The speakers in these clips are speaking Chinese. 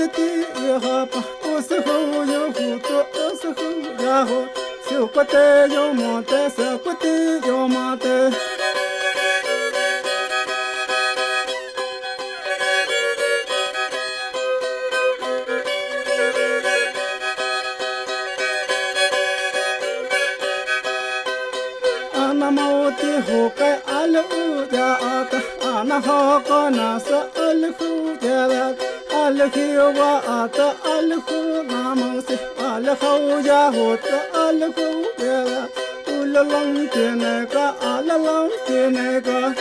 的地哈巴，有时候有胡子，有时候然后手过的有毛的，手过的有毛的。那么我的后盖阿拉乌家的，那好个那是阿拉后家的，阿拉后娃的阿拉后那么是阿拉后家后的阿拉后家的，乌拉啷的那个阿拉啷的那个。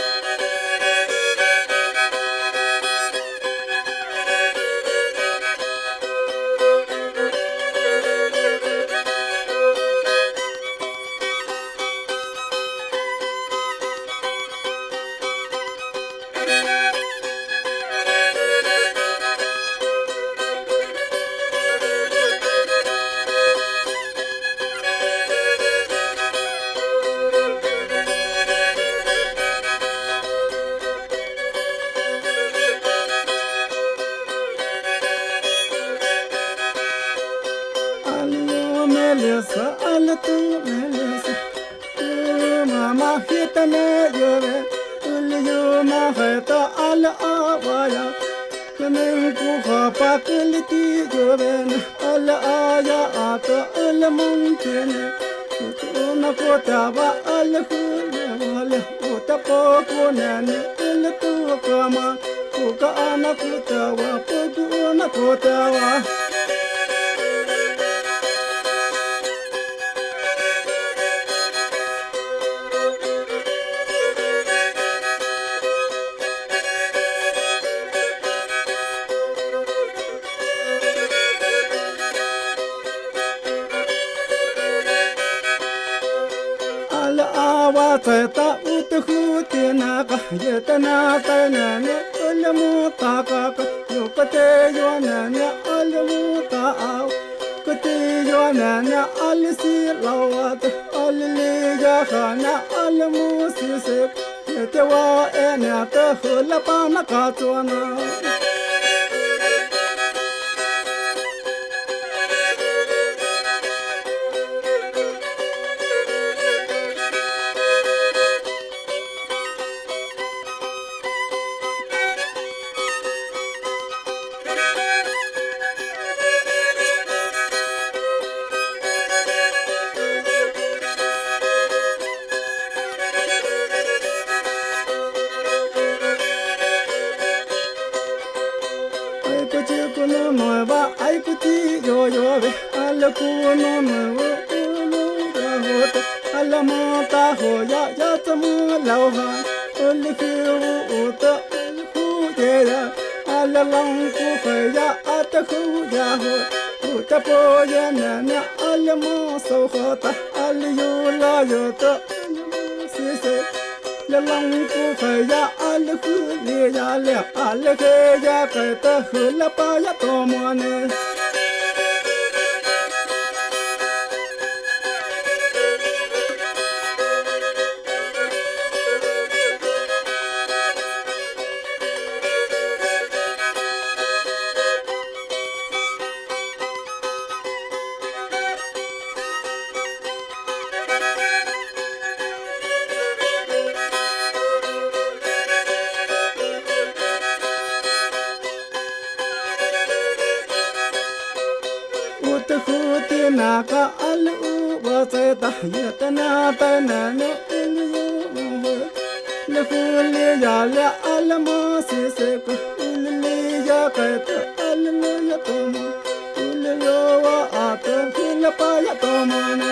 阿拉都没了是，妈妈黑的那有呗，里有妈害的阿拉阿娃呀，可能不好把个里的有呗呢，阿拉阿呀阿的阿拉梦的呢，我那个大娃阿拉和我了，我的包过奶奶阿拉都干嘛，我个阿那个大娃，不过那个大娃。我在大屋的后的那个，有的那个奶奶，阿拉木大哥哥，有个的有奶奶，阿拉木大阿，个的有奶奶，阿拉是老娃的，阿拉里呀哈那阿拉木是谁？有的我爱娘的后来把那个做呢。爱个的哟哟喂，阿拉姑娘们我乌呀我的，阿拉妈大河呀呀怎么老哈？我里头我的呼爷呀，阿拉啷个会呀阿的呼呀我的伯爷奶奶阿拉妈手好的，阿拉有老有的谢谢。la long ku khaya al khu le ya le al ke ya ka ta hu la pa ya to mo ne那个阿鲁我在大爷的那的那那那呼里呀了阿拉么西西个里呀个的阿拉呀多么，里呀我阿的呼啦巴呀多么呢。